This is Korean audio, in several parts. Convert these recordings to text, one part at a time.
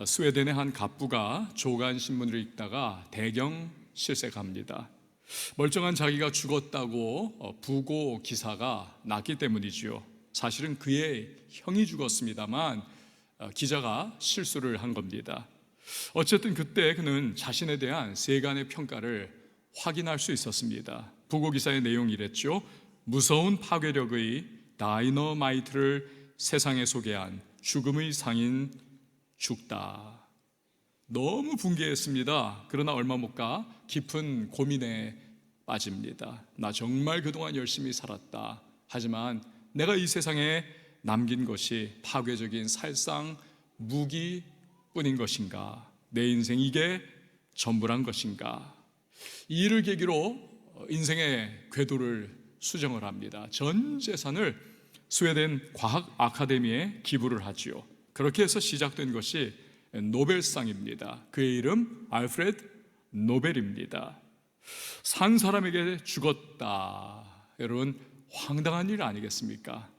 스웨덴의 한 갑부가 조간 신문을 읽다가 대경 실색합니다. 멀쩡한 자기가 죽었다고 부고 기사가 났기 때문이지요. 사실은 그의 형이 죽었습니다만 기자가 실수를 한 겁니다. 어쨌든 그때 그는 자신에 대한 세간의 평가를 확인할 수 있었습니다. 부고 기사의 내용이 이랬죠. 무서운 파괴력의 다이너마이트를 세상에 소개한 죽음의 상인 죽다. 너무 분개했습니다. 그러나 얼마 못 가 깊은 고민에 빠집니다. 나 정말 그동안 열심히 살았다. 하지만 내가 이 세상에 남긴 것이 파괴적인 살상 무기뿐인 것인가? 내 인생 이게 전부란 것인가? 이 일을 계기로 인생의 궤도를 수정을 합니다. 전 재산을 스웨덴 과학 아카데미에 기부를 하지요. 그렇게 해서 시작된 것이 노벨상입니다. 그의 이름 알프레드 노벨입니다. 산 사람에게 죽었다. 여러분, 황당한 일 아니겠습니까?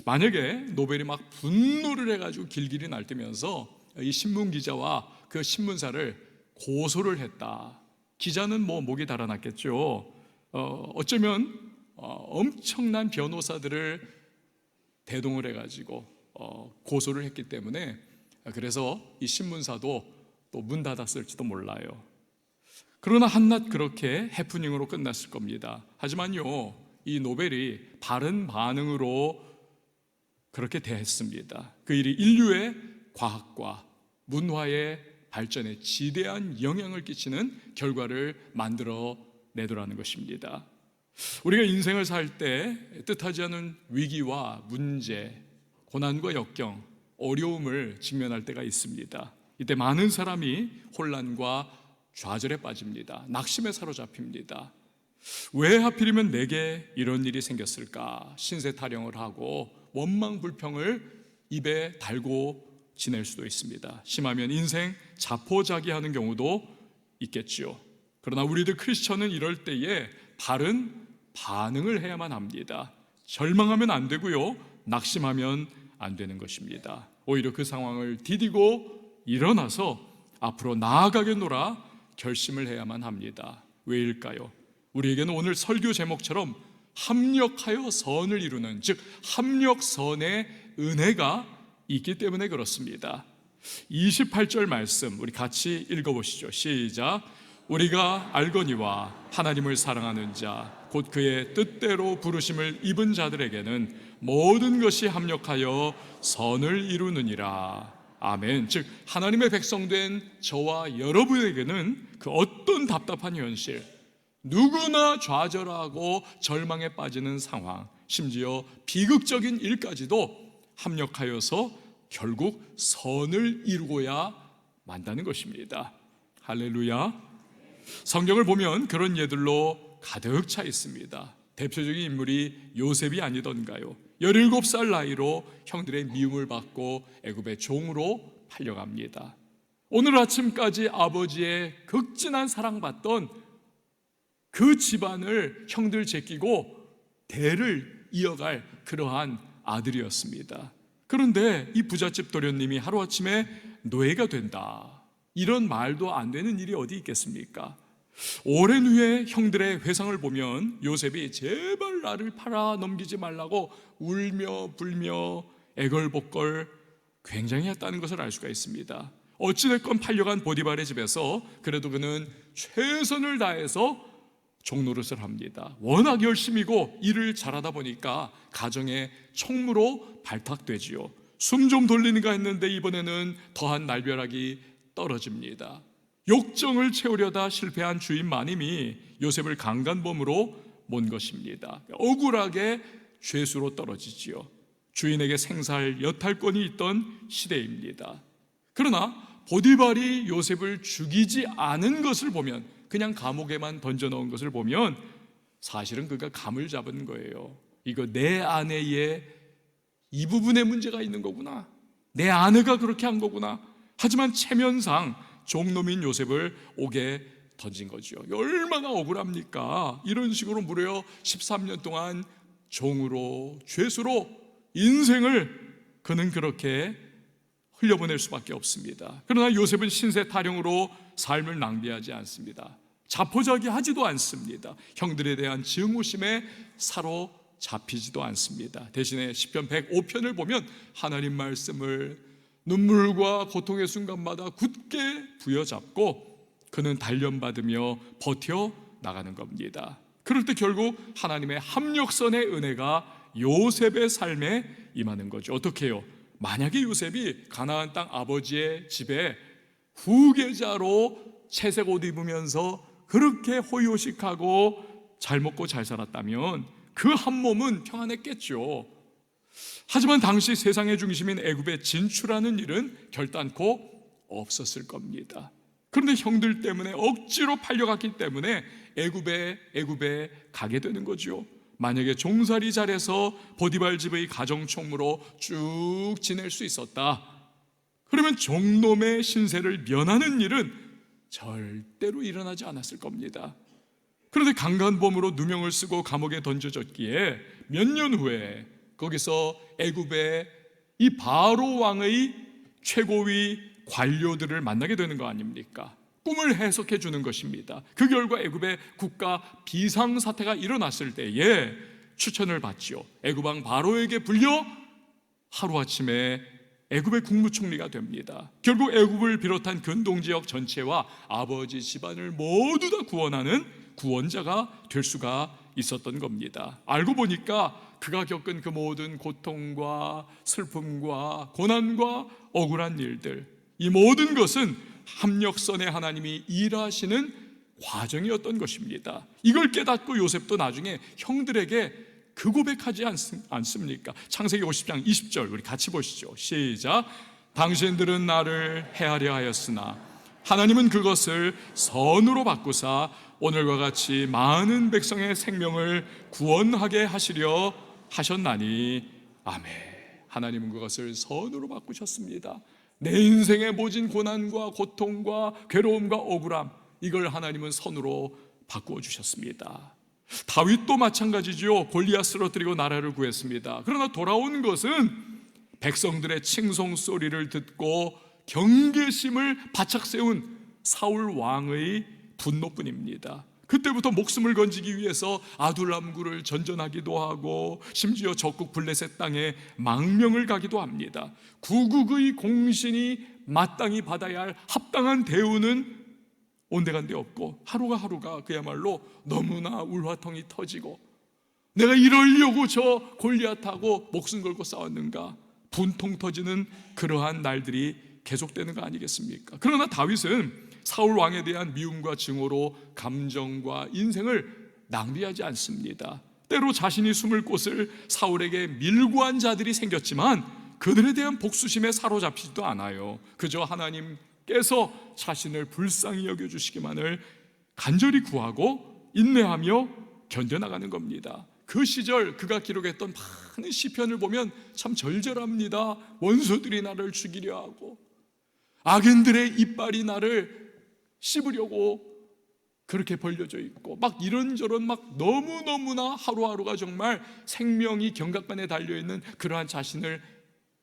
만약에 노벨이 막 분노를 해가지고 길길이 날뛰면서 이 신문 기자와 그 신문사를 고소를 했다. 기자는 목이 달아났겠죠. 어쩌면 엄청난 변호사들을 대동을 해가지고 고소를 했기 때문에, 그래서 이 신문사도 또 문 닫았을지도 몰라요. 그러나 한낱 그렇게 해프닝으로 끝났을 겁니다. 하지만요, 이 노벨이 바른 반응으로 그렇게 대했습니다. 그 일이 인류의 과학과 문화의 발전에 지대한 영향을 끼치는 결과를 만들어 내더라는 것입니다. 우리가 인생을 살 때 뜻하지 않은 위기와 문제, 고난과 역경, 어려움을 직면할 때가 있습니다. 이때 많은 사람이 혼란과 좌절에 빠집니다. 낙심에 사로잡힙니다. 왜 하필이면 내게 이런 일이 생겼을까? 신세 타령을 하고 원망 불평을 입에 달고 지낼 수도 있습니다. 심하면 인생 자포자기하는 경우도 있겠죠. 그러나 우리들 크리스천은 이럴 때에 바른 반응을 해야만 합니다. 절망하면 안 되고요, 낙심하면 안 되는 것입니다. 오히려 그 상황을 디디고 일어나서 앞으로 나아가겠노라 결심을 해야만 합니다. 왜일까요? 우리에게는 오늘 설교 제목처럼 합력하여 선을 이루는, 즉 합력선의 은혜가 있기 때문에 그렇습니다. 28절 말씀 우리 같이 읽어보시죠. 시작. 우리가 알거니와 하나님을 사랑하는 자 곧 그의 뜻대로 부르심을 입은 자들에게는 모든 것이 합력하여 선을 이루느니라. 아멘. 즉 하나님의 백성된 저와 여러분에게는 그 어떤 답답한 현실, 누구나 좌절하고 절망에 빠지는 상황, 심지어 비극적인 일까지도 합력하여서 결국 선을 이루고야 만다는 것입니다. 할렐루야. 성경을 보면 그런 예들로 가득 차 있습니다. 대표적인 인물이 요셉이 아니던가요? 17살 나이로 형들의 미움을 받고 애굽의 종으로 팔려갑니다. 오늘 아침까지 아버지의 극진한 사랑받던 그 집안을 형들 제끼고 대를 이어갈 그러한 아들이었습니다. 그런데 이 부잣집 도련님이 하루아침에 노예가 된다, 이런 말도 안 되는 일이 어디 있겠습니까? 오랜 후에 형들의 회상을 보면 요셉이 제발 나를 팔아 넘기지 말라고 울며 불며 애걸복걸 굉장히 했다는 것을 알 수가 있습니다. 어찌됐건 팔려간 보디발의 집에서 그래도 그는 최선을 다해서 종노릇을 합니다. 워낙 열심히고 일을 잘하다 보니까 가정의 총무로 발탁되지요. 숨 좀 돌리는가 했는데 이번에는 더한 날벼락이 떨어집니다. 욕정을 채우려다 실패한 주인 마님이 요셉을 강간범으로 몬 것입니다. 억울하게 죄수로 떨어지지요. 주인에게 생살 여탈권이 있던 시대입니다. 그러나 보디발이 요셉을 죽이지 않은 것을 보면, 그냥 감옥에만 던져놓은 것을 보면 사실은 그가 감을 잡은 거예요. 이거 내 아내의 이 부분에 문제가 있는 거구나, 내 아내가 그렇게 한 거구나. 하지만 체면상 종놈인 요셉을 옥에 던진 거죠. 얼마나 억울합니까? 이런 식으로 무려 13년 동안 종으로, 죄수로 인생을 그는 그렇게 흘려보낼 수밖에 없습니다. 그러나 요셉은 신세 타령으로 삶을 낭비하지 않습니다. 자포자기하지도 않습니다. 형들에 대한 증오심에 사로잡히지도 않습니다. 대신에 시편 105편을 보면 하나님 말씀을 눈물과 고통의 순간마다 굳게 부여잡고 그는 단련받으며 버텨 나가는 겁니다. 그럴 때 결국 하나님의 합력선의 은혜가 요셉의 삶에 임하는 거죠. 어떻게 해요? 만약에 요셉이 가나안 땅 아버지의 집에 후계자로 채색 옷 입으면서 그렇게 호의호식하고 잘 먹고 잘 살았다면 그 한 몸은 평안했겠죠. 하지만 당시 세상의 중심인 애굽에 진출하는 일은 결단코 없었을 겁니다. 그런데 형들 때문에 억지로 팔려갔기 때문에 애굽에 가게 되는 거죠. 만약에 종살이 잘해서 보디발 집의 가정총무로 쭉 지낼 수 있었다, 그러면 종놈의 신세를 면하는 일은 절대로 일어나지 않았을 겁니다. 그런데 강간범으로 누명을 쓰고 감옥에 던져졌기에 몇 년 후에 거기서 애굽의 이 바로 왕의 최고위 관료들을 만나게 되는 거 아닙니까? 꿈을 해석해 주는 것입니다. 그 결과 애굽의 국가 비상사태가 일어났을 때에 추천을 받지요. 애굽 왕 바로에게 불려 하루아침에 애굽의 국무총리가 됩니다. 결국 애굽을 비롯한 근동지역 전체와 아버지 집안을 모두 다 구원하는 구원자가 될 수가 있었던 겁니다. 알고 보니까 그가 겪은 그 모든 고통과 슬픔과 고난과 억울한 일들, 이 모든 것은 합력선의 하나님이 일하시는 과정이었던 것입니다. 이걸 깨닫고 요셉도 나중에 형들에게 그 고백하지 않습니까? 창세기 50장 20절 우리 같이 보시죠. 시작. 당신들은 나를 해하려 하였으나 하나님은 그것을 선으로 바꾸사 오늘과 같이 많은 백성의 생명을 구원하게 하시려 하셨나니 아멘. 하나님은 그것을 선으로 바꾸셨습니다. 내 인생의 모진 고난과 고통과 괴로움과 억울함, 이걸 하나님은 선으로 바꾸어 주셨습니다. 다윗도 마찬가지죠. 골리앗 쓰러뜨리고 나라를 구했습니다. 그러나 돌아온 것은 백성들의 칭송 소리를 듣고 경계심을 바짝 세운 사울 왕의 분노뿐입니다. 그때부터 목숨을 건지기 위해서 아둘람굴을 전전하기도 하고 심지어 적국 블레셋 땅에 망명을 가기도 합니다. 구국의 공신이 마땅히 받아야 할 합당한 대우는 온데간데 없고 하루가 그야말로 너무나 울화통이 터지고 내가 이러려고 저 골리앗하고 목숨 걸고 싸웠는가, 분통 터지는 그러한 날들이 계속되는 거 아니겠습니까? 그러나 다윗은 사울 왕에 대한 미움과 증오로 감정과 인생을 낭비하지 않습니다. 때로 자신이 숨을 곳을 사울에게 밀고한 자들이 생겼지만 그들에 대한 복수심에 사로잡히지도 않아요. 그저 하나님께서 자신을 불쌍히 여겨주시기만을 간절히 구하고 인내하며 견뎌나가는 겁니다. 그 시절 그가 기록했던 많은 시편을 보면 참 절절합니다. 원수들이 나를 죽이려 하고 악인들의 이빨이 나를 씹으려고 그렇게 벌려져 있고 막 이런저런 막 너무너무나 하루하루가 정말 생명이 경각간에 달려있는 그러한 자신을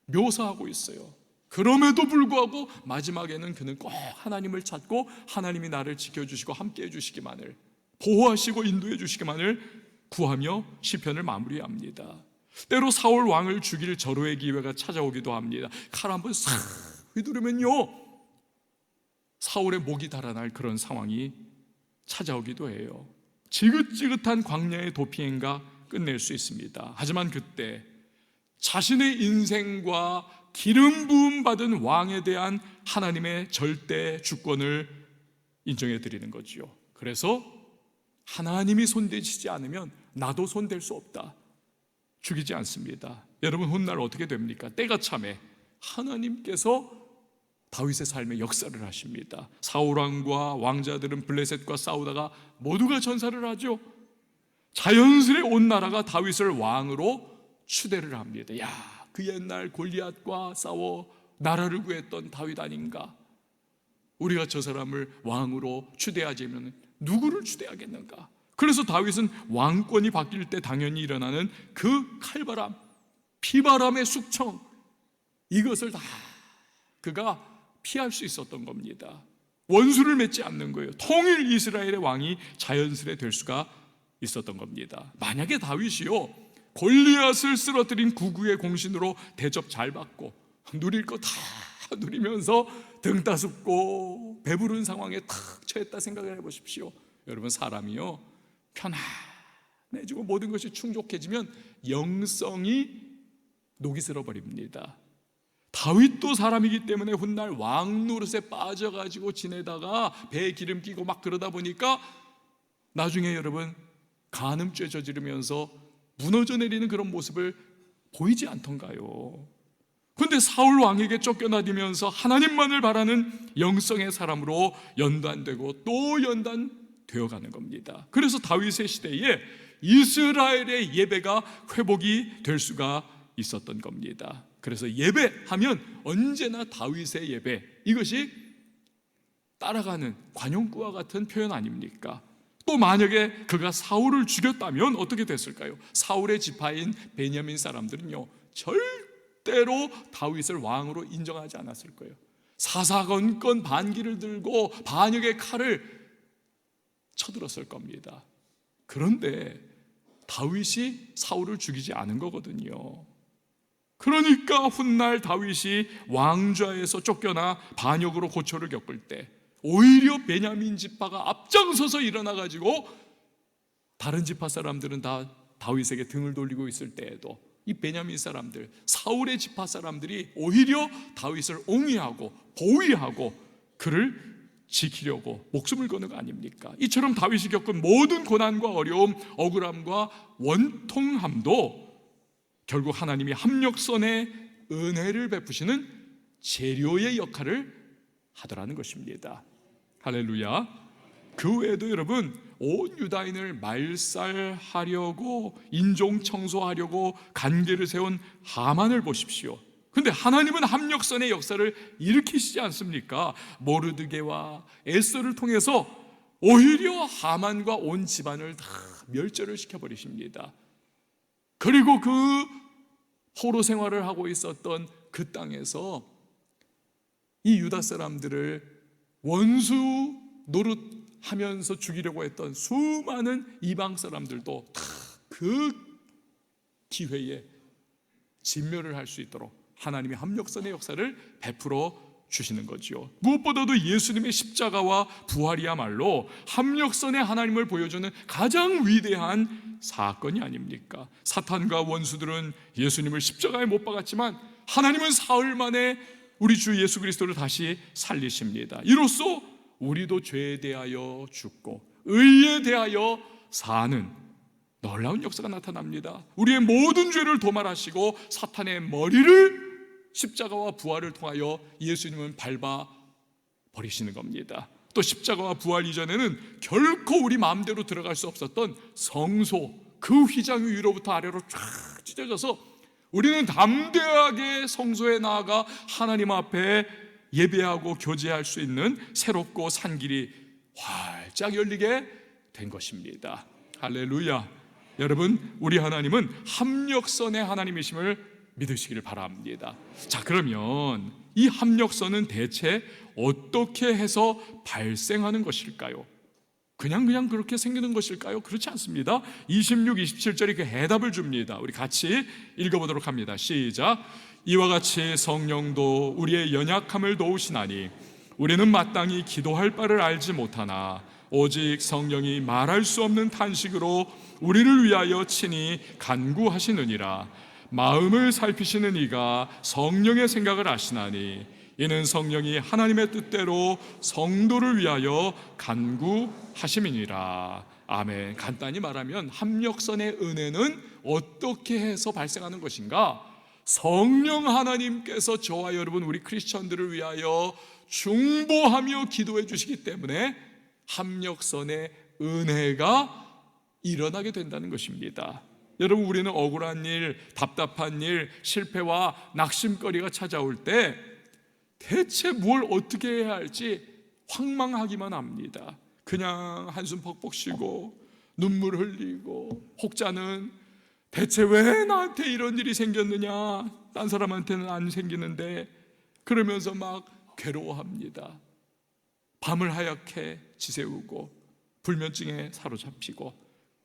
묘사하고 있어요. 그럼에도 불구하고 마지막에는 그는 꼭 하나님을 찾고 하나님이 나를 지켜주시고 함께해 주시기만을, 보호하시고 인도해 주시기만을 구하며 시편을 마무리합니다. 때로 사울 왕을 죽일 절호의 기회가 찾아오기도 합니다. 칼 한번 싹 휘두르면요 사울의 목이 달아날 그런 상황이 찾아오기도 해요. 지긋지긋한 광야의 도피행가 끝낼 수 있습니다. 하지만 그때 자신의 인생과 기름 부음 받은 왕에 대한 하나님의 절대 주권을 인정해 드리는 거지요. 그래서 하나님이 손대시지 않으면 나도 손댈 수 없다. 죽이지 않습니다. 여러분 훗날 어떻게 됩니까? 때가 참에 하나님께서 다윗의 삶에 역사를 하십니다. 사울왕과 왕자들은 블레셋과 싸우다가 모두가 전사를 하죠. 자연스레 온 나라가 다윗을 왕으로 추대를 합니다. 야, 그 옛날 골리앗과 싸워 나라를 구했던 다윗 아닌가? 우리가 저 사람을 왕으로 추대하자면 누구를 추대하겠는가? 그래서 다윗은 왕권이 바뀔 때 당연히 일어나는 그 칼바람, 피바람의 숙청, 이것을 다 그가 피할 수 있었던 겁니다. 원수를 맺지 않는 거예요. 통일 이스라엘의 왕이 자연스레 될 수가 있었던 겁니다. 만약에 다윗이요 골리앗을 쓰러뜨린 구구의 공신으로 대접 잘 받고 누릴 거 다 누리면서 등 따숩고 배부른 상황에 탁 처했다 생각을 해보십시오. 여러분, 사람이요 편안해지고 모든 것이 충족해지면 영성이 녹이 슬어버립니다. 다윗도 사람이기 때문에 훗날 왕 노릇에 빠져가지고 지내다가 배에 기름 끼고 막 그러다 보니까 나중에 여러분 간음죄 저지르면서 무너져 내리는 그런 모습을 보이지 않던가요? 그런데 사울 왕에게 쫓겨나면서 하나님만을 바라는 영성의 사람으로 연단되고 또 연단되어가는 겁니다. 그래서 다윗의 시대에 이스라엘의 예배가 회복이 될 수가 있었던 겁니다. 그래서 예배하면 언제나 다윗의 예배, 이것이 따라가는 관용구와 같은 표현 아닙니까? 또 만약에 그가 사울을 죽였다면 어떻게 됐을까요? 사울의 지파인 베냐민 사람들은요 절대로 다윗을 왕으로 인정하지 않았을 거예요. 사사건건 반기를 들고 반역의 칼을 쳐들었을 겁니다. 그런데 다윗이 사울을 죽이지 않은 거거든요. 그러니까 훗날 다윗이 왕좌에서 쫓겨나 반역으로 고초를 겪을 때 오히려 베냐민 지파가 앞장서서 일어나가지고 다른 지파 사람들은 다 다윗에게 등을 돌리고 있을 때에도 이 베냐민 사람들, 사울의 지파 사람들이 오히려 다윗을 옹위하고 보위하고 그를 지키려고 목숨을 거는 거 아닙니까? 이처럼 다윗이 겪은 모든 고난과 어려움, 억울함과 원통함도 결국 하나님이 합력선의 은혜를 베푸시는 재료의 역할을 하더라는 것입니다. 할렐루야. 그 외에도 여러분 온 유다인을 말살하려고 인종 청소하려고 간계를 세운 하만을 보십시오. 근데 하나님은 합력선의 역사를 일으키시지 않습니까? 모르드게와 에스더를 통해서 오히려 하만과 온 집안을 다 멸절을 시켜버리십니다. 그리고 그 포로 생활을 하고 있었던 그 땅에서 이 유다 사람들을 원수 노릇하면서 죽이려고 했던 수많은 이방 사람들도 다 그 기회에 진멸을 할 수 있도록 하나님의 합력선의 역사를 베풀어 주시는 거지요. 무엇보다도 예수님의 십자가와 부활이야말로 합력선의 하나님을 보여주는 가장 위대한 사건이 아닙니까? 사탄과 원수들은 예수님을 십자가에 못 박았지만 하나님은 사흘 만에 우리 주 예수 그리스도를 다시 살리십니다. 이로써 우리도 죄에 대하여 죽고 의에 대하여 사는 놀라운 역사가 나타납니다. 우리의 모든 죄를 도말하시고 사탄의 머리를 십자가와 부활을 통하여 예수님은 밟아 버리시는 겁니다. 또 십자가와 부활 이전에는 결코 우리 마음대로 들어갈 수 없었던 성소, 그 휘장 위로부터 아래로 쫙 찢어져서 우리는 담대하게 성소에 나아가 하나님 앞에 예배하고 교제할 수 있는 새롭고 산 길이 활짝 열리게 된 것입니다. 할렐루야. 여러분, 우리 하나님은 합력선의 하나님이심을 믿으시기를 바랍니다. 자, 그러면 이 합력선은 대체 어떻게 해서 발생하는 것일까요? 그냥 그렇게 생기는 것일까요? 그렇지 않습니다. 26, 27절이 그 해답을 줍니다. 우리 같이 읽어보도록 합니다. 시작. 이와 같이 성령도 우리의 연약함을 도우시나니 우리는 마땅히 기도할 바를 알지 못하나 오직 성령이 말할 수 없는 탄식으로 우리를 위하여 친히 간구하시느니라. 마음을 살피시는 이가 성령의 생각을 아시나니 이는 성령이 하나님의 뜻대로 성도를 위하여 간구하심이니라. 아멘. 간단히 말하면 합력선의 은혜는 어떻게 해서 발생하는 것인가? 성령 하나님께서 저와 여러분 우리 크리스천들을 위하여 중보하며 기도해 주시기 때문에 합력선의 은혜가 일어나게 된다는 것입니다. 여러분, 우리는 억울한 일, 답답한 일, 실패와 낙심거리가 찾아올 때 대체 뭘 어떻게 해야 할지 황망하기만 합니다. 그냥 한숨 벅벅 쉬고 눈물 흘리고 혹자는 대체 왜 나한테 이런 일이 생겼느냐, 딴 사람한테는 안 생기는데 그러면서 막 괴로워합니다. 밤을 하얗게 지새우고 불면증에 사로잡히고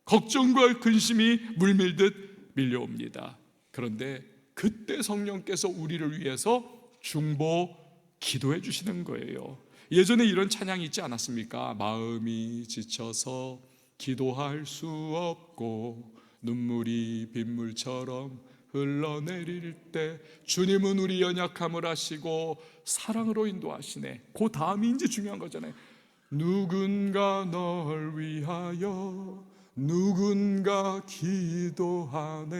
걱정과 근심이 물밀듯 밀려옵니다. 그런데 그때 성령께서 우리를 위해서 중보 기도해 주시는 거예요. 예전에 이런 찬양이 있지 않았습니까? 마음이 지쳐서 기도할 수 없고 눈물이 빗물처럼 흘러내릴 때 주님은 우리 연약함을 아시고 사랑으로 인도하시네. 그 다음이 이제 중요한 거잖아요. 누군가 널 위하여 누군가 기도하네.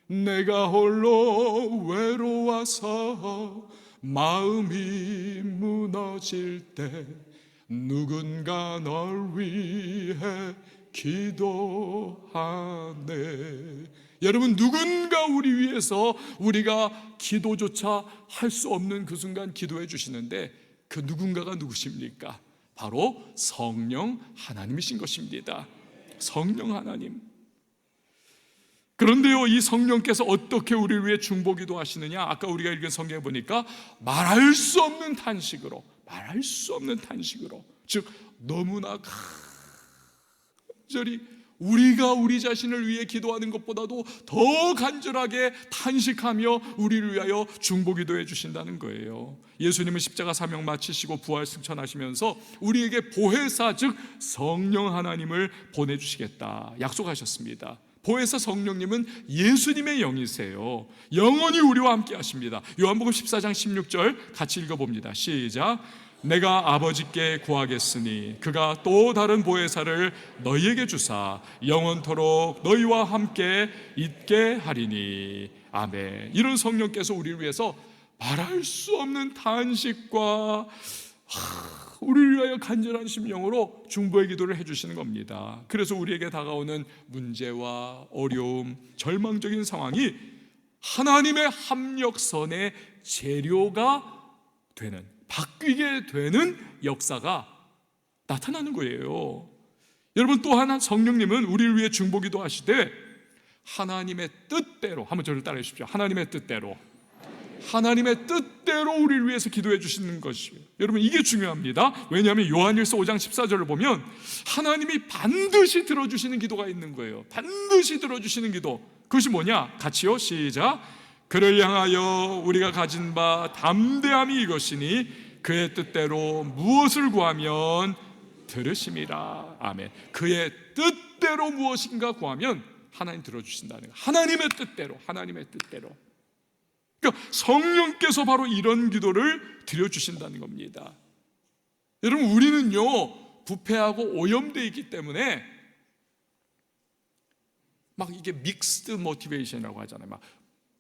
내가 홀로 외로워서 마음이 무너질 때 누군가 널 위해 기도하네. 여러분, 누군가 우리 위해서 우리가 기도조차 할 수 없는 그 순간 기도해 주시는데 그 누군가가 누구십니까? 바로 성령 하나님이신 것입니다. 성령 하나님. 그런데요, 이 성령께서 어떻게 우리를 위해 중보기도 하시느냐? 아까 우리가 읽은 성경에 보니까 말할 수 없는 탄식으로, 즉 너무나 간절히 우리가 우리 자신을 위해 기도하는 것보다도 더 간절하게 탄식하며 우리를 위하여 중보기도해 주신다는 거예요. 예수님은 십자가 사명 마치시고 부활 승천하시면서 우리에게 보혜사, 즉 성령 하나님을 보내주시겠다 약속하셨습니다. 보혜사 성령님은 예수님의 영이세요. 영원히 우리와 함께 하십니다. 요한복음 14장 16절 같이 읽어봅니다. 시작. 내가 아버지께 구하겠으니 그가 또 다른 보혜사를 너희에게 주사 영원토록 너희와 함께 있게 하리니. 아멘. 이런 성령께서 우리를 위해서 말할 수 없는 탄식과 우리를 위하여 간절한 심령으로 중보의 기도를 해주시는 겁니다. 그래서 우리에게 다가오는 문제와 어려움, 절망적인 상황이 하나님의 합력선의 재료가 되는, 바뀌게 되는 역사가 나타나는 거예요. 여러분, 또 하나 성령님은 우리를 위해 중보기도 하시되 하나님의 뜻대로, 한번 저를 따라해 주십시오. 하나님의 뜻대로 우리를 위해서 기도해 주시는 것이에요. 여러분, 이게 중요합니다. 왜냐하면 요한일서 5장 14절을 보면 하나님이 반드시 들어주시는 기도가 있는 거예요. 반드시 들어주시는 기도. 그것이 뭐냐? 같이요, 시작. 그를 향하여 우리가 가진 바 담대함이 이것이니 그의 뜻대로 무엇을 구하면 들으심이라. 아멘. 그의 뜻대로 무엇인가 구하면 하나님 들어주신다는 거예요. 하나님의 뜻대로. 그러니까 성령께서 바로 이런 기도를 드려주신다는 겁니다. 여러분, 우리는요 부패하고 오염되어 있기 때문에 막 이게 믹스드 모티베이션이라고 하잖아요. 막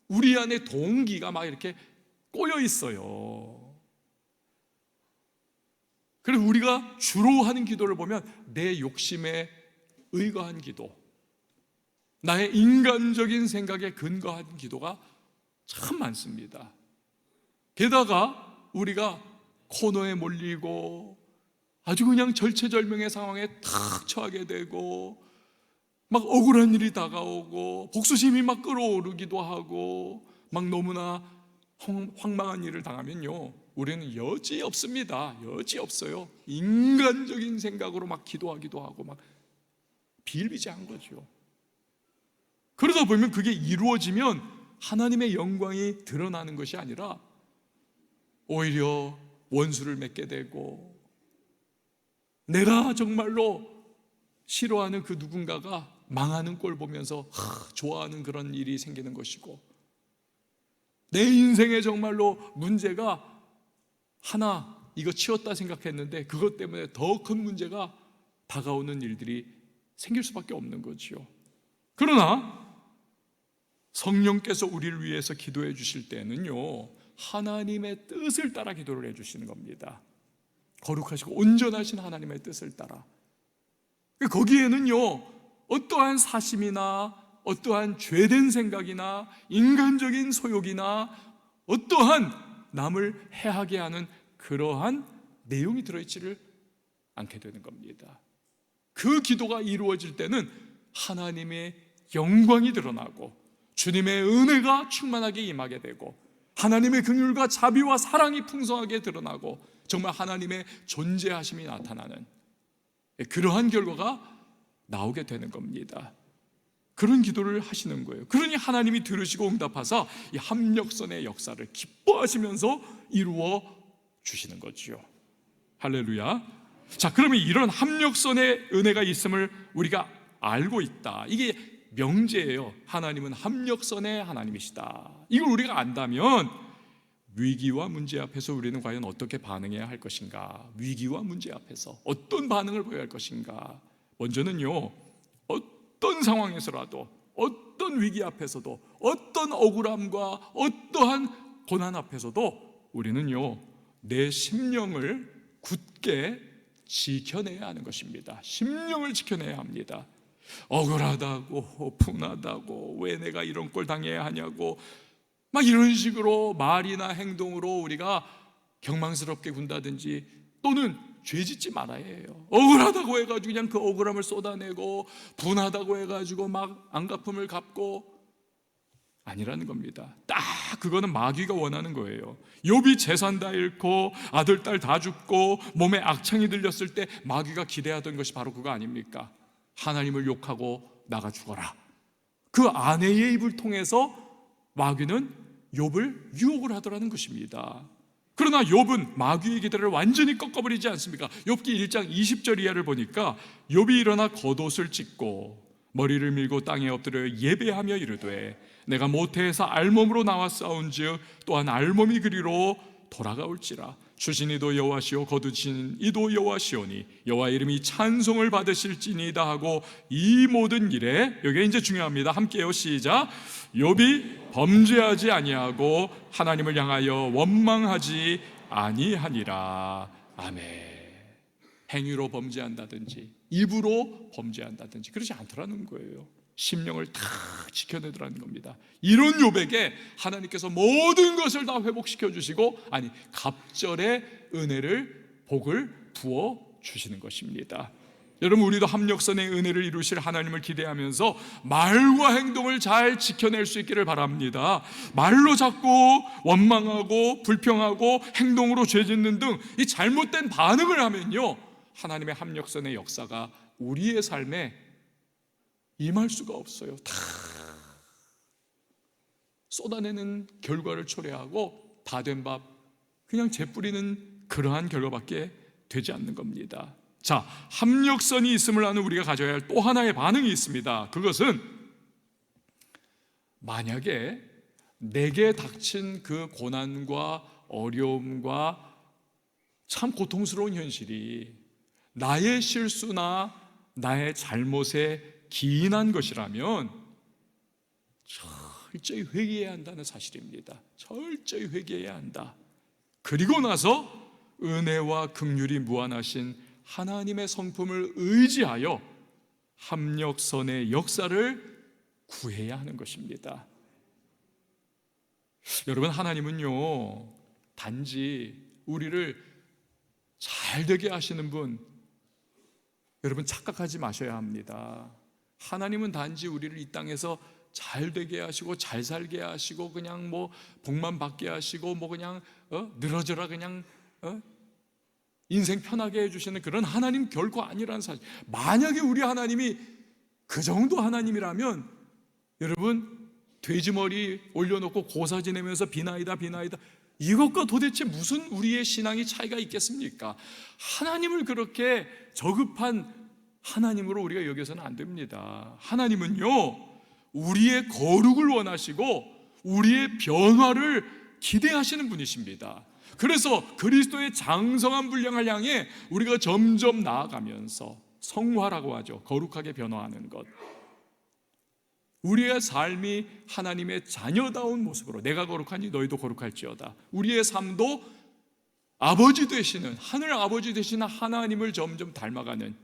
우리 안에 동기가 막 이렇게 꼬여 있어요. 그래서 우리가 주로 하는 기도를 보면 내 욕심에 의거한 기도, 나의 인간적인 생각에 근거한 기도가 참 많습니다. 게다가 우리가 코너에 몰리고 아주 그냥 절체절명의 상황에 탁 처하게 되고 막 억울한 일이 다가오고 복수심이 막 끌어오르기도 하고 막 너무나 황망한 일을 당하면요 우리는 여지 없습니다. 여지 없어요. 인간적인 생각으로 막 기도하기도 하고 막 비일비재한 거죠. 그러다 보면 그게 이루어지면 하나님의 영광이 드러나는 것이 아니라 오히려 원수를 맺게 되고 내가 정말로 싫어하는 그 누군가가 망하는 꼴 보면서 좋아하는 그런 일이 생기는 것이고 내 인생에 정말로 문제가 하나 이거 치웠다 생각했는데 그것 때문에 더 큰 문제가 다가오는 일들이 생길 수밖에 없는 거지요. 그러나 성령께서 우리를 위해서 기도해 주실 때는요 하나님의 뜻을 따라 기도를 해 주시는 겁니다. 거룩하시고 온전하신 하나님의 뜻을 따라. 거기에는요 어떠한 사심이나 어떠한 죄된 생각이나 인간적인 소욕이나 어떠한 남을 해하게 하는 그러한 내용이 들어있지를 않게 되는 겁니다. 그 기도가 이루어질 때는 하나님의 영광이 드러나고 주님의 은혜가 충만하게 임하게 되고 하나님의 긍휼과 자비와 사랑이 풍성하게 드러나고 정말 하나님의 존재하심이 나타나는 그러한 결과가 나오게 되는 겁니다. 그런 기도를 하시는 거예요. 그러니 하나님이 들으시고 응답하사 이 합력선의 역사를 기뻐하시면서 이루어 주시는 거지요. 할렐루야. 자, 그러면 이런 합력선의 은혜가 있음을 우리가 알고 있다. 이게 명제예요. 하나님은 합력선의 하나님이시다. 이걸 우리가 안다면 위기와 문제 앞에서 우리는 과연 어떻게 반응해야 할 것인가? 위기와 문제 앞에서 어떤 반응을 보여야 할 것인가? 먼저는요, 어떤 상황에서라도, 어떤 위기 앞에서도, 어떤 억울함과 어떠한 고난 앞에서도 우리는요, 내 심령을 굳게 지켜내야 하는 것입니다. 심령을 지켜내야 합니다. 억울하다고, 분하다고, 왜 내가 이런 꼴 당해야 하냐고 막 이런 식으로 말이나 행동으로 우리가 경망스럽게 군다든지 또는 죄짓지 말아야 해요. 억울하다고 해가지고 그냥 그 억울함을 쏟아내고 분하다고 해가지고 막 안갚음을 갚고 아니라는 겁니다. 딱 그거는 마귀가 원하는 거예요. 욥이 재산 다 잃고 아들 딸 다 죽고 몸에 악창이 들렸을 때 마귀가 기대하던 것이 바로 그거 아닙니까? 하나님을 욕하고 나가 죽어라. 그 아내의 입을 통해서 마귀는 욥을 유혹을 하더라는 것입니다. 그러나 욥은 마귀의 기대를 완전히 꺾어버리지 않습니까? 욥기 1장 20절 이하를 보니까 욥이 일어나 겉옷을 찢고 머리를 밀고 땅에 엎드려 예배하며 이르되 내가 모태에서 알몸으로 나와 싸운즉 또한 알몸이 그리로 돌아가올지라. 주신 이도 여호와시오 거두신 이도 여호와시오니 여호와 이름이 찬송을 받으실지니이다 하고 이 모든 일에, 여기 이제 중요합니다. 함께요, 시작. 욥이 범죄하지 아니하고 하나님을 향하여 원망하지 아니하니라. 아멘. 행위로 범죄한다든지 입으로 범죄한다든지 그러지 않더라는 거예요. 심령을 다 지켜내더라는 겁니다. 이런 욥에게 하나님께서 모든 것을 다 회복시켜 주시고, 아니 갑절의 은혜를, 복을 부어 주시는 것입니다. 여러분, 우리도 합력선의 은혜를 이루실 하나님을 기대하면서 말과 행동을 잘 지켜낼 수 있기를 바랍니다. 말로 자꾸 원망하고 불평하고 행동으로 죄짓는 등 이 잘못된 반응을 하면요, 하나님의 합력선의 역사가 우리의 삶에 임할 수가 없어요. 다 쏟아내는 결과를 초래하고 다 된 밥 그냥 재뿌리는 그러한 결과밖에 되지 않는 겁니다. 자, 합력선이 있음을 아는 우리가 가져야 할 또 하나의 반응이 있습니다. 그것은 만약에 내게 닥친 그 고난과 어려움과 참 고통스러운 현실이 나의 실수나 나의 잘못에 기인한 것이라면 철저히 회개해야 한다는 사실입니다. 철저히 회개해야 한다. 그리고 나서 은혜와 긍휼이 무한하신 하나님의 성품을 의지하여 합력선의 역사를 구해야 하는 것입니다. 여러분, 하나님은요, 단지 우리를 잘 되게 하시는 분, 여러분 착각하지 마셔야 합니다. 하나님은 단지 우리를 이 땅에서 잘 되게 하시고 잘 살게 하시고 그냥 뭐 복만 받게 하시고 뭐 그냥 늘어져라 그냥 인생 편하게 해주시는 그런 하나님 결코 아니라는 사실. 만약에 우리 하나님이 그 정도 하나님이라면 여러분, 돼지머리 올려놓고 고사 지내면서 비나이다 비나이다, 이것과 도대체 무슨 우리의 신앙이 차이가 있겠습니까? 하나님을 그렇게 저급한 하나님으로 우리가 여겨서는 안 됩니다. 하나님은요, 우리의 거룩을 원하시고 우리의 변화를 기대하시는 분이십니다. 그래서 그리스도의 장성한 분량을 향해 우리가 점점 나아가면서 성화라고 하죠. 거룩하게 변화하는 것. 우리의 삶이 하나님의 자녀다운 모습으로, 내가 거룩하니 너희도 거룩할지어다. 우리의 삶도 아버지 되시는, 하늘 아버지 되시는 하나님을 점점 닮아가는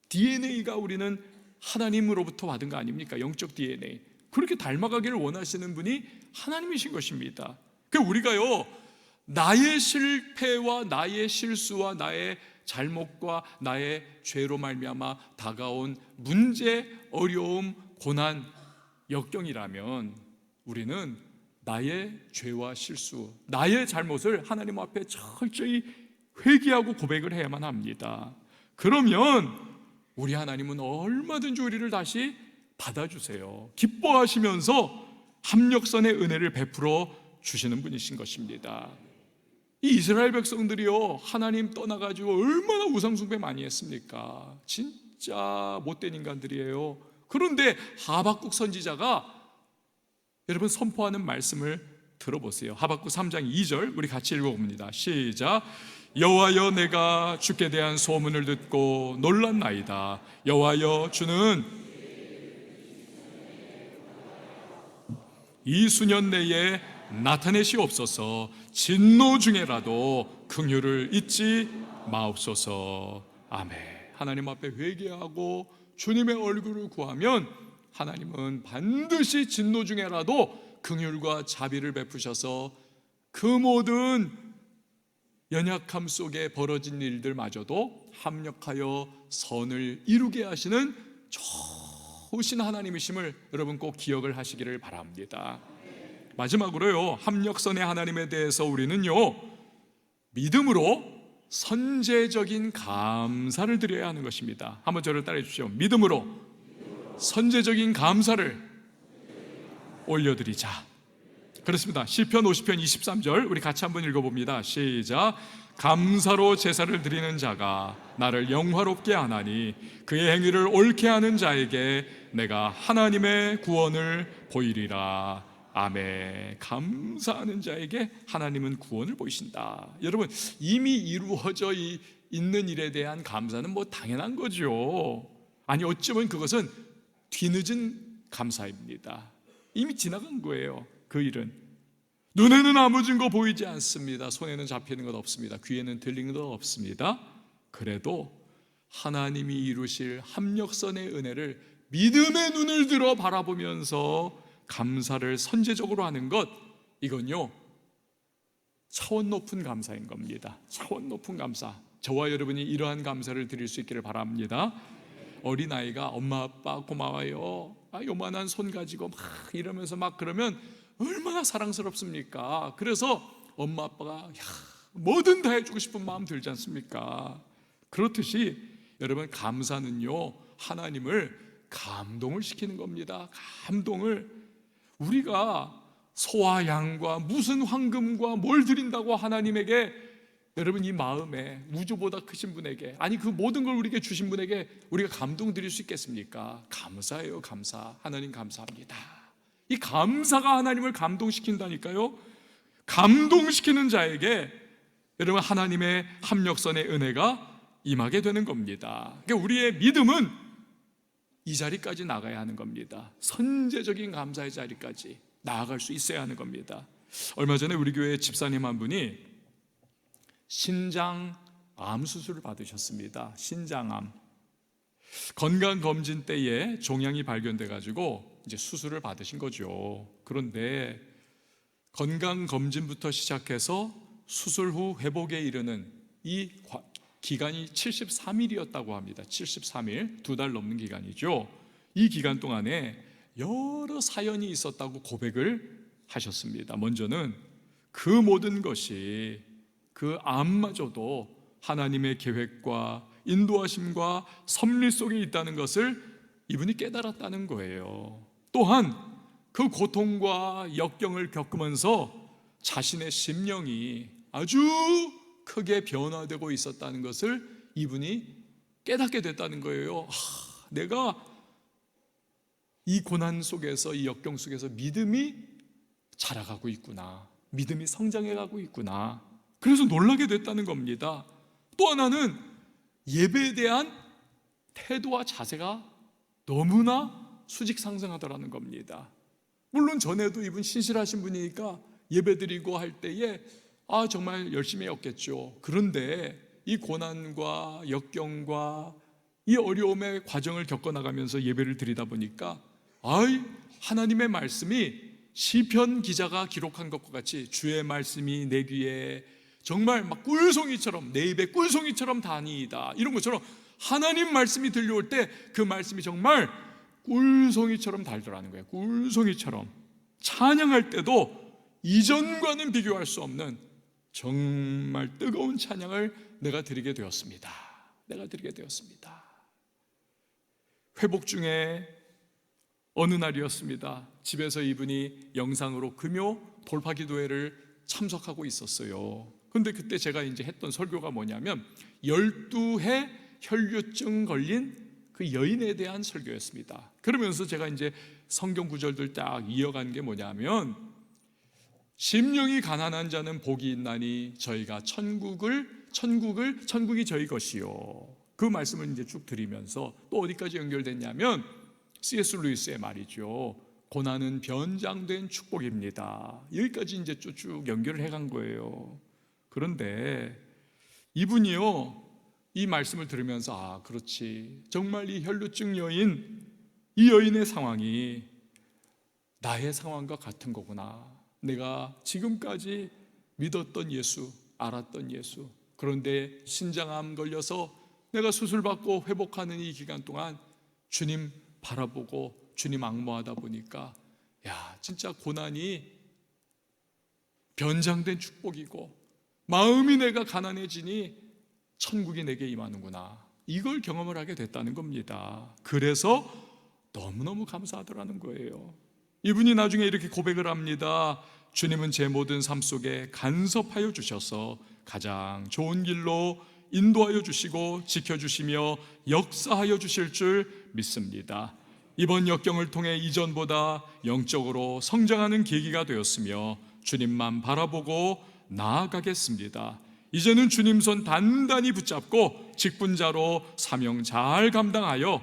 DNA가 우리는 하나님으로부터 받은 거 아닙니까? 영적 DNA. 그렇게 닮아가기를 원하시는 분이 하나님이신 것입니다. 그러니까 우리가요, 나의 실패와 나의 실수와 나의 잘못과 나의 죄로 말미암아 다가온 문제, 어려움, 고난, 역경이라면 우리는 나의 죄와 실수, 나의 잘못을 하나님 앞에 철저히 회개하고 고백을 해야만 합니다. 그러면 우리 하나님은 얼마든지 우리를 다시 받아주세요. 기뻐하시면서 합력선의 은혜를 베풀어 주시는 분이신 것입니다. 이 이스라엘 백성들이요, 하나님 떠나가지고 얼마나 우상숭배 많이 했습니까? 진짜 못된 인간들이에요. 그런데 하박국 선지자가 여러분 선포하는 말씀을 들어보세요. 하박국 3장 2절 우리 같이 읽어봅니다. 시작. 여호와여, 내가 주께 대한 소문을 듣고 놀랐나이다. 여호와여, 주는 이 수년 내에 나타내시옵소서. 진노 중에라도 긍휼을 잊지 마옵소서. 아멘. 하나님 앞에 회개하고 주님의 얼굴을 구하면 하나님은 반드시 진노 중에라도 긍휼과 자비를 베푸셔서 그 모든 연약함 속에 벌어진 일들마저도 합력하여 선을 이루게 하시는 좋으신 하나님이심을 여러분 꼭 기억을 하시기를 바랍니다. 마지막으로요, 합력선의 하나님에 대해서 우리는요, 믿음으로 선제적인 감사를 드려야 하는 것입니다. 한번 저를 따라해 주십시오. 믿음으로 선제적인 감사를 올려드리자. 그렇습니다. 시편 50편 23절 우리 같이 한번 읽어봅니다. 시작. 감사로 제사를 드리는 자가 나를 영화롭게 하나니 그의 행위를 옳게 하는 자에게 내가 하나님의 구원을 보이리라. 아멘. 감사하는 자에게 하나님은 구원을 보이신다. 여러분, 이미 이루어져 있는 일에 대한 감사는 뭐 당연한 거죠. 아니, 어쩌면 그것은 뒤늦은 감사입니다. 이미 지나간 거예요. 그 일은 눈에는 아무 증거 보이지 않습니다. 손에는 잡히는 것 없습니다. 귀에는 들리는 것 없습니다. 그래도 하나님이 이루실 합력선의 은혜를 믿음의 눈을 들어 바라보면서 감사를 선제적으로 하는 것, 이건요 차원 높은 감사인 겁니다. 차원 높은 감사. 저와 여러분이 이러한 감사를 드릴 수 있기를 바랍니다. 어린아이가 엄마 아빠 고마워요, 요만한 손 가지고 막 이러면서 막 그러면 얼마나 사랑스럽습니까? 그래서 엄마 아빠가 뭐든 다 해주고 싶은 마음 들지 않습니까? 그렇듯이 여러분, 감사는요 하나님을 감동을 시키는 겁니다. 감동을. 우리가 소와 양과 무슨 황금과 뭘 드린다고 하나님에게, 여러분 이 마음에 우주보다 크신 분에게, 아니 그 모든 걸 우리에게 주신 분에게 우리가 감동 드릴 수 있겠습니까? 감사해요. 감사. 하나님 감사합니다. 이 감사가 하나님을 감동시킨다니까요. 감동시키는 자에게 여러분 하나님의 합력선의 은혜가 임하게 되는 겁니다. 그러니까 우리의 믿음은 이 자리까지 나가야 하는 겁니다. 선제적인 감사의 자리까지 나아갈 수 있어야 하는 겁니다. 얼마 전에 우리 교회 집사님 한 분이 신장암 수술을 받으셨습니다. 신장암. 건강검진 때에 종양이 발견돼 가지고 이제 수술을 받으신 거죠. 그런데 건강검진부터 시작해서 수술 후 회복에 이르는 이 기간이 73일이었다고 합니다. 73일, 2달 넘는 기간이죠. 이 기간 동안에 여러 사연이 있었다고 고백을 하셨습니다. 먼저는 그 모든 것이, 그 암마저도 하나님의 계획과 인도하심과 섭리 속에 있다는 것을 이분이 깨달았다는 거예요. 또한 그 고통과 역경을 겪으면서 자신의 심령이 아주 크게 변화되고 있었다는 것을 이분이 깨닫게 됐다는 거예요. 내가 이 고난 속에서, 이 역경 속에서 믿음이 자라가고 있구나, 믿음이 성장해가고 있구나. 그래서 놀라게 됐다는 겁니다. 또 하나는 예배에 대한 태도와 자세가 너무나 수직상승하더라는 겁니다. 물론 전에도 이분 신실하신 분이니까 예배드리고 할 때에 정말 열심히 했겠죠. 그런데 이 고난과 역경과 이 어려움의 과정을 겪어나가면서 예배를 드리다 보니까 하나님의 말씀이 시편 기자가 기록한 것과 같이 주의 말씀이 내 귀에 정말 막 꿀송이처럼, 내 입에 꿀송이처럼 다니이다, 이런 것처럼 하나님 말씀이 들려올 때 그 말씀이 정말 꿀송이처럼 달더라는 거예요. 꿀송이처럼. 찬양할 때도 이전과는 비교할 수 없는 정말 뜨거운 찬양을 내가 드리게 되었습니다. 회복 중에 어느 날이었습니다. 집에서 이분이 영상으로 금요 돌파 기도회를 참석하고 있었어요. 근데 그때 제가 이제 했던 설교가 뭐냐면 12해 혈류증 걸린 그 여인에 대한 설교였습니다. 그러면서 제가 이제 성경 구절들 딱 이어간 게 뭐냐면 심령이 가난한 자는 복이 있나니 저희가 천국이 저희 것이요. 그 말씀을 이제 쭉 드리면서 또 어디까지 연결됐냐면 C.S. 루이스의 말이죠. 고난은 변장된 축복입니다. 여기까지 이제 쭉 연결을 해간 거예요. 그런데 이분이요, 이 말씀을 들으면서 그렇지, 정말 이 혈루증 여인, 이 여인의 상황이 나의 상황과 같은 거구나. 내가 지금까지 믿었던 예수, 알았던 예수, 그런데 신장암 걸려서 내가 수술받고 회복하는 이 기간 동안 주님 바라보고 주님 앙모하다 보니까 진짜 고난이 변장된 축복이고 마음이 내가 가난해지니 천국이 내게 임하는구나, 이걸 경험을 하게 됐다는 겁니다. 그래서 너무너무 감사하더라는 거예요. 이분이 나중에 이렇게 고백을 합니다. 주님은 제 모든 삶 속에 간섭하여 주셔서 가장 좋은 길로 인도하여 주시고 지켜주시며 역사하여 주실 줄 믿습니다. 이번 역경을 통해 이전보다 영적으로 성장하는 계기가 되었으며 주님만 바라보고 나아가겠습니다. 이제는 주님 손 단단히 붙잡고 직분자로 사명 잘 감당하여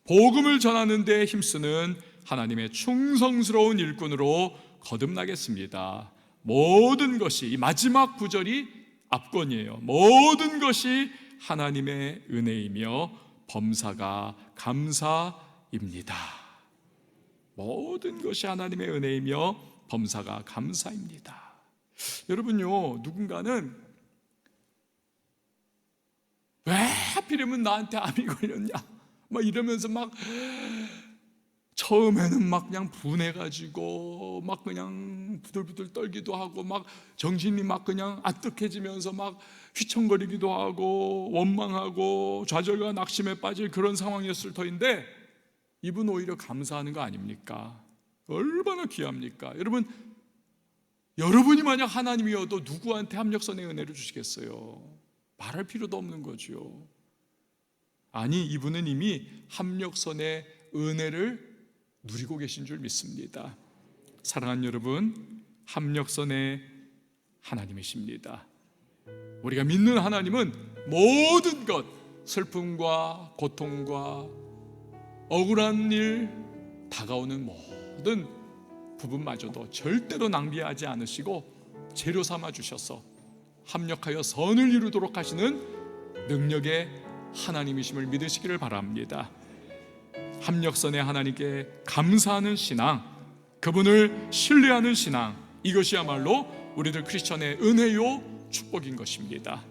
복음을 전하는 데 힘쓰는 하나님의 충성스러운 일꾼으로 거듭나겠습니다. 모든 것이, 이 마지막 구절이 압권이에요. 모든 것이 하나님의 은혜이며 범사가 감사입니다. 모든 것이 하나님의 은혜이며 범사가 감사입니다. 여러분요, 누군가는 왜 하필이면 나한테 암이 걸렸냐 막 이러면서 막 처음에는 막 그냥 분해가지고 막 그냥 부들부들 떨기도 하고 막 정신이 막 그냥 아뜩해지면서 막 휘청거리기도 하고 원망하고 좌절과 낙심에 빠질 그런 상황이었을 터인데 이분 오히려 감사하는 거 아닙니까? 얼마나 귀합니까? 여러분이 만약 하나님이어도 누구한테 합력선의 은혜를 주시겠어요? 말할 필요도 없는 거죠. 아니, 이분은 이미 합력선의 은혜를 누리고 계신 줄 믿습니다. 사랑하는 여러분, 합력선의 하나님이십니다. 우리가 믿는 하나님은 모든 것, 슬픔과 고통과 억울한 일, 다가오는 모든 부분마저도 절대로 낭비하지 않으시고 재료 삼아 주셔서 합력하여 선을 이루도록 하시는 능력의 하나님이심을 믿으시기를 바랍니다. 합력선의 하나님께 감사하는 신앙, 그분을 신뢰하는 신앙, 이것이야말로 우리들 크리스천의 은혜요 축복인 것입니다.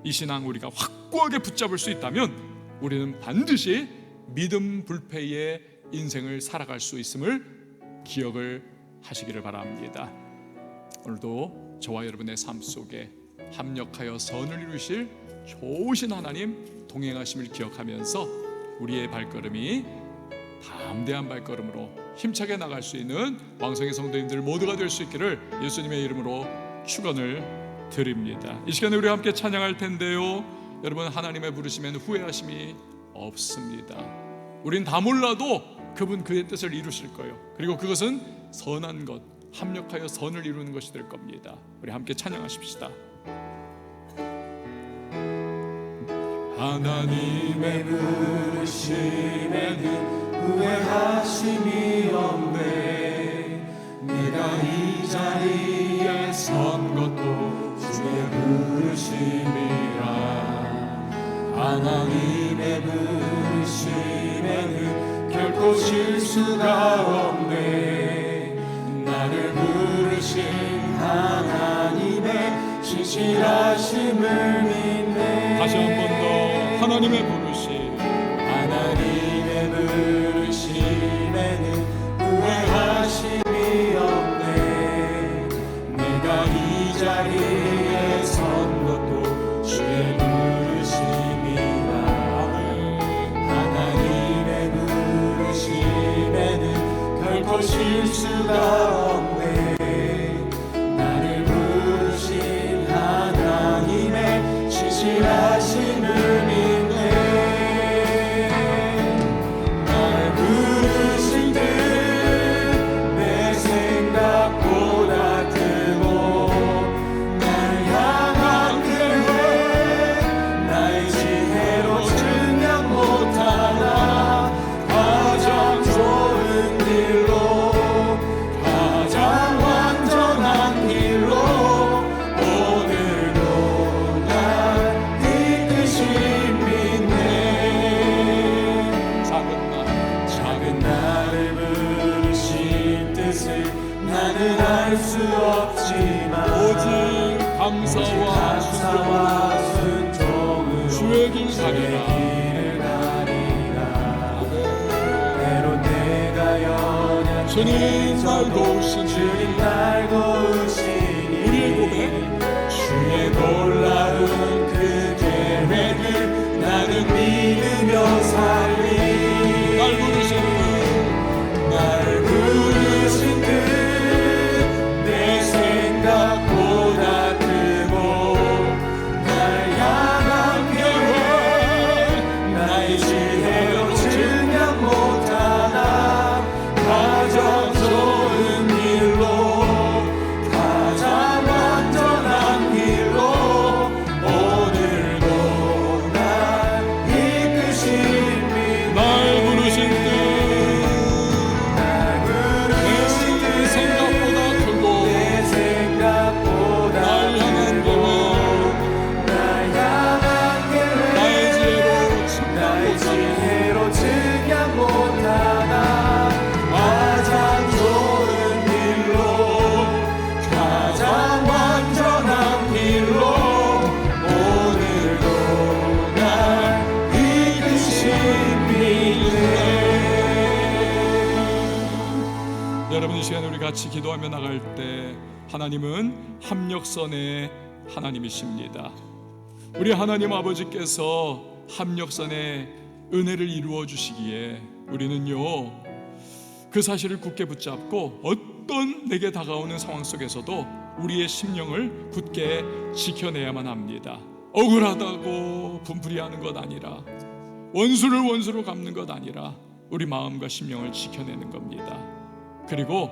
이 신앙 우리가 확고하게 붙잡을 수 있다면 우리는 반드시 믿음 불패의 인생을 살아갈 수 있음을 기억을 하시기를 바랍니다. 오늘도 저와 여러분의 삶 속에 합력하여 선을 이루실 좋으신 하나님 동행하심을 기억하면서 우리의 발걸음이 담대한 발걸음으로 힘차게 나갈 수 있는 왕성의 성도님들 모두가 될 수 있기를 예수님의 이름으로 축원을 드립니다. 이 시간에 우리 함께 찬양할 텐데요, 여러분, 하나님의 부르심에는 후회하심이 없습니다. 우린 다 몰라도 그분 그의 뜻을 이루실 거예요. 그리고 그것은 선한 것, 합력하여 선을 이루는 것이 될 겁니다. 우리 함께 찬양하십시다. 하나님의 부르심에는 후회하심이 없네. 내가 이 자리에 선 것도 주의 부르심이라. 하나님의 부르심에는 결코 실수가 없네. 나를 부르신 하나님의 신실하심을 믿네. 다시 한 번 더 하나님의 부르심, 하나님의 부르심에는 후회하심이 없네. 결코 실수가 없네. 나를 부르신 하나님의 신실하심을 믿네. 날 부르신 듯 내 생각보다 크고 날 향한 계획 나의 지혜로 증명 못하나 가장 좋은 길로 가장 완전한 길로 오늘도 날 이끄신 믿네. 작은 나를 부르신 뜻을 나는 알 수 없지만 오직 감사와 순종으로 주의 길 가리라. 길을 가리라. 때론 내가 연약해 주님 날 도우시니 주님 날 도우시니 우리의 고백 주의 놀라운 그 계획을 나는 믿으며 살리. 날 부르시는 날 부르신 듯 내 생각보다 크고 날 향한 계획 나의 지혜로 증명 못하나 가장 좋은 길로 가장 완전한 길로 오늘도 날 이끄신 날 부르신 뜻 생각보다 크고 내 생각보다 날 향한 계획 나의 지혜로 나의 측량 지혜로 증명 못하나 가장 좋은 길로 가장 완전한 길로 오늘도 날 이끄신 믿네. 여러분, 이 시간에 우리 같이 기도하며 나갈 때 하나님은 합력선의 하나님이십니다. 우리 하나님 아버지께서 합력선의 은혜를 이루어 주시기에 우리는요 그 사실을 굳게 붙잡고 어떤 내게 다가오는 상황 속에서도 우리의 심령을 굳게 지켜내야만 합니다. 억울하다고 분풀이하는 것 아니라, 원수를 원수로 갚는 것 아니라 우리 마음과 심령을 지켜내는 겁니다. 그리고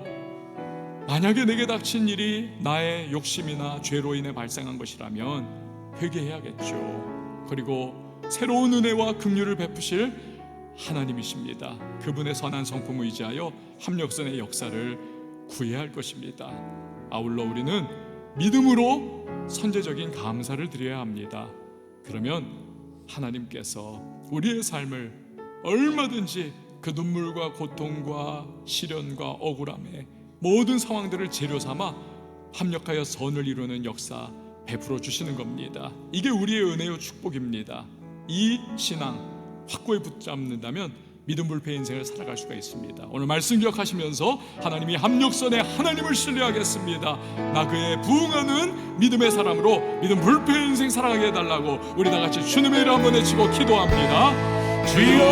만약에 내게 닥친 일이 나의 욕심이나 죄로 인해 발생한 것이라면 회개해야겠죠. 그리고 새로운 은혜와 긍휼을 베푸실 하나님이십니다. 그분의 선한 성품을 의지하여 합력선의 역사를 구해야 할 것입니다. 아울러 우리는 믿음으로 선제적인 감사를 드려야 합니다. 그러면 하나님께서 우리의 삶을 얼마든지 그 눈물과 고통과 시련과 억울함의 모든 상황들을 재료 삼아 합력하여 선을 이루는 역사 베풀어 주시는 겁니다. 이게 우리의 은혜요 축복입니다. 이 신앙 확고히 붙잡는다면 믿음 불패 인생을 살아갈 수가 있습니다. 오늘 말씀 기억하시면서 하나님이 합력선의 하나님을 신뢰하겠습니다. 나 그에 부응하는 믿음의 사람으로 믿음 불패 인생 살아가게 해달라고 우리 다 같이 주님의 이름 한번 외치고 기도합니다. 주여,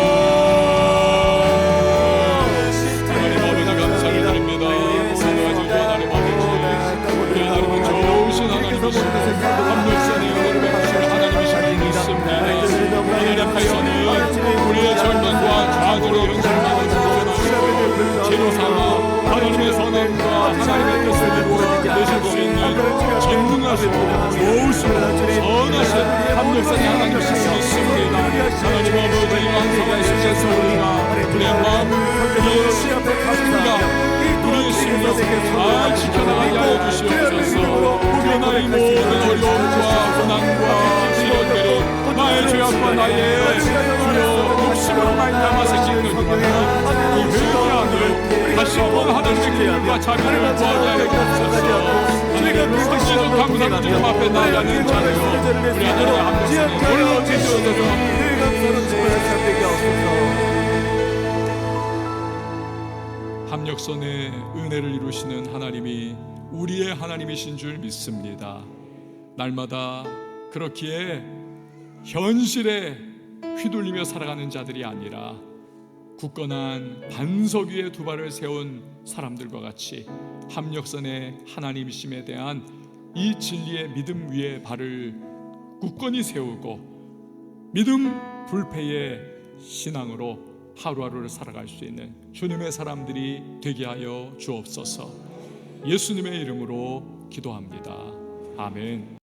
하나님 아버지 감사를 드립니다. 오늘까지 하나님 아버지 우리 하나님은 좋으신 하나님이시고 합력선의 은혜를 베푸시는 하나님이심을 믿습니다. 하나님께서는 우리의 절망과 좌절의 현실만을 보여주시고 재료 삼아 하나님의 선함과 하나님의 뜻을 이루어내실 수 있는 전능하시고 좋으시고 선하신 합력선의 하나님이심을 믿습니다. 하나님 아버지 이러한 상황 속에서 우리의 마음, 우리의 우리의 심령 잘 지켜나가게 하여 주시옵소서. 그러나 이 모든 어려움과 고난과 시련들이 나의 죄악과 나의 주여 욕심으로 말미암아 생긴 것입니다. 이 회개함을 다시 한번 하나님의 기쁨과 자비를 구하게 하여 주옵소서. 하나님 특시적 감사로 주님 앞에 나아가는 자녀 우리 하나님의 합력선에 놀라운 주시옵소서. 합력선의 은혜를 이루시는 하나님이 우리의 하나님이신 줄 믿습니다. 날마다 그렇기에 현실에 휘둘리며 살아가는 자들이 아니라 굳건한 반석 위에 두 발을 세운 사람들과 같이 합력선의 하나님이심에 대한 이 진리의 믿음 위에 발을 굳건히 세우고 믿음 불패의 신앙으로 하루하루를 살아갈 수 있는 주님의 사람들이 되게 하여 주옵소서. 예수님의 이름으로 기도합니다. 아멘.